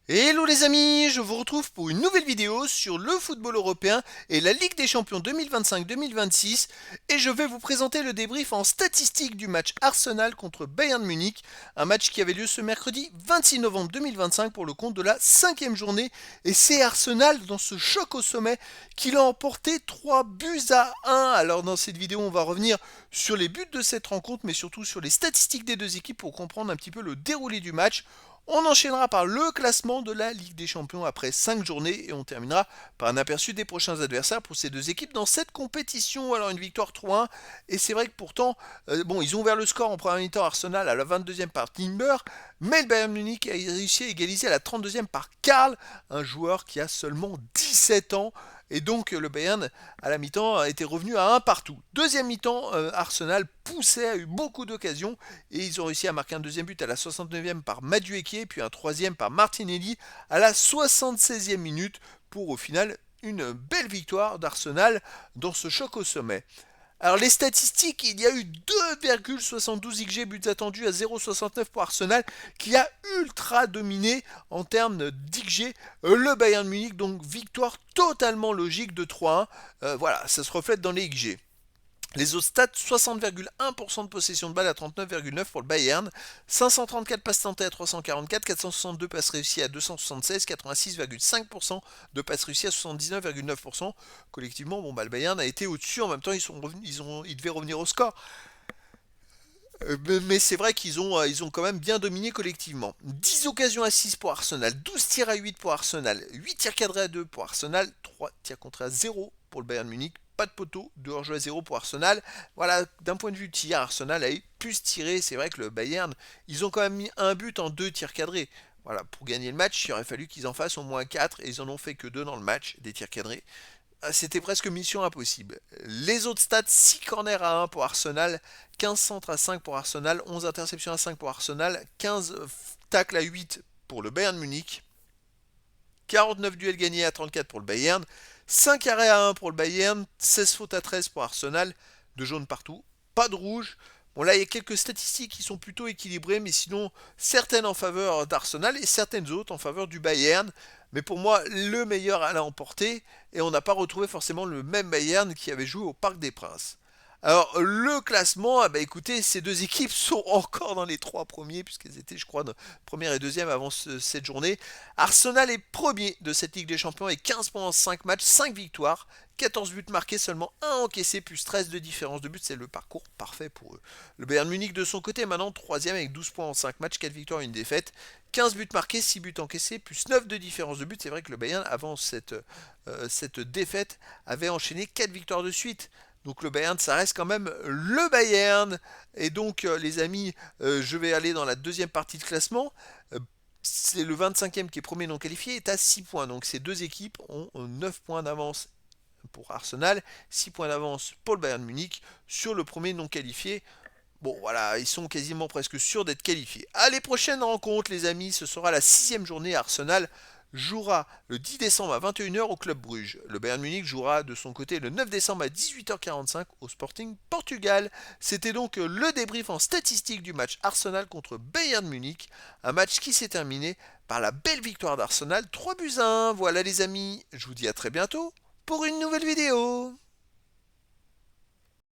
Hello les amis, je vous retrouve pour une nouvelle vidéo sur le football européen et la Ligue des Champions 2025-2026 et je vais vous présenter le débrief en statistique du match Arsenal contre Bayern Munich, un match qui avait lieu ce mercredi 26 novembre 2025 pour le compte de la 5e journée et c'est Arsenal dans ce choc au sommet qui l'a emporté 3 buts à 1. Alors dans cette vidéo on va revenir sur les buts de cette rencontre mais surtout sur les statistiques des deux équipes pour comprendre un petit peu le déroulé du match. On enchaînera par le classement de la Ligue des Champions après 5 journées et on terminera par un aperçu des prochains adversaires pour ces deux équipes dans cette compétition. Alors une victoire 3-1 et c'est vrai que pourtant, ils ont ouvert le score en première mi-temps Arsenal à la 22e par Timber, mais le Bayern Munich a réussi à égaliser à la 32e par Karl, un joueur qui a seulement 17 ans. Et donc le Bayern à la mi-temps a été revenu à un partout. Deuxième mi-temps, Arsenal poussait, a eu beaucoup d'occasions et ils ont réussi à marquer un deuxième but à la 69e par Madueke, puis un troisième par Martinelli à la 76e minute pour au final une belle victoire d'Arsenal dans ce choc au sommet. Alors les statistiques, il y a eu 2,72 XG buts attendus à 0,69 pour Arsenal qui a ultra dominé en termes d'XG le Bayern Munich, donc victoire totalement logique de 3-1. Voilà, ça se reflète dans les XG. Les autres stats, 60,1% de possession de balle à 39,9% pour le Bayern, 534 passes tentées à 344, 462 passes réussies à 276, 86,5% de passes réussies à 79,9%. Collectivement, le Bayern a été au-dessus, en même temps ils devaient revenir au score. Mais c'est vrai qu'ils ont quand même bien dominé collectivement. 10 occasions à 6 pour Arsenal, 12 tirs à 8 pour Arsenal, 8 tirs cadrés à 2 pour Arsenal, 3 tirs contrés à 0 pour le Bayern Munich, pas de poteau, 2 hors-jeu à 0 pour Arsenal. Voilà, d'un point de vue tir, Arsenal a pu se tirer. C'est vrai que le Bayern, ils ont quand même mis un but en 2 tirs cadrés. Voilà, pour gagner le match, il aurait fallu qu'ils en fassent au moins 4 et ils en ont fait que 2 dans le match, des tirs cadrés. C'était presque mission impossible. Les autres stats, 6 corners à 1 pour Arsenal, 15 centres à 5 pour Arsenal, 11 interceptions à 5 pour Arsenal, 15 tacles à 8 pour le Bayern Munich, 49 duels gagnés à 34 pour le Bayern, 5 arrêts à 1 pour le Bayern, 16 fautes à 13 pour Arsenal, 2 jaunes partout, pas de rouge. Bon là il y a quelques statistiques qui sont plutôt équilibrées, mais sinon certaines en faveur d'Arsenal et certaines autres en faveur du Bayern. Mais pour moi le meilleur à l'emporter et on n'a pas retrouvé forcément le même Bayern qui avait joué au Parc des Princes. Alors le classement, écoutez, ces deux équipes sont encore dans les 3 premiers, puisqu'elles étaient, je crois, première et deuxième avant cette journée. Arsenal est premier de cette Ligue des Champions avec 15 points en 5 matchs, 5 victoires, 14 buts marqués, seulement 1 encaissé, plus 13 de différence de but, c'est le parcours parfait pour eux. Le Bayern Munich de son côté, maintenant troisième avec 12 points en 5 matchs, 4 victoires et une défaite, 15 buts marqués, 6 buts encaissés, plus 9 de différence de but. C'est vrai que le Bayern, avant cette défaite, avait enchaîné 4 victoires de suite. Donc le Bayern, ça reste quand même le Bayern. Et donc les amis, je vais aller dans la deuxième partie de classement. C'est le 25e qui est premier non qualifié, est à 6 points. Donc ces deux équipes ont 9 points d'avance pour Arsenal, 6 points d'avance pour le Bayern Munich sur le premier non qualifié. Bon voilà, ils sont quasiment presque sûrs d'être qualifiés. À les prochaines rencontres les amis, ce sera la 6e journée. Arsenal jouera le 10 décembre à 21h au Club Bruges. Le Bayern Munich jouera de son côté le 9 décembre à 18h45 au Sporting Portugal. C'était donc le débrief en statistique du match Arsenal contre Bayern Munich. Un match qui s'est terminé par la belle victoire d'Arsenal 3 buts à 1. Voilà les amis, je vous dis à très bientôt pour une nouvelle vidéo.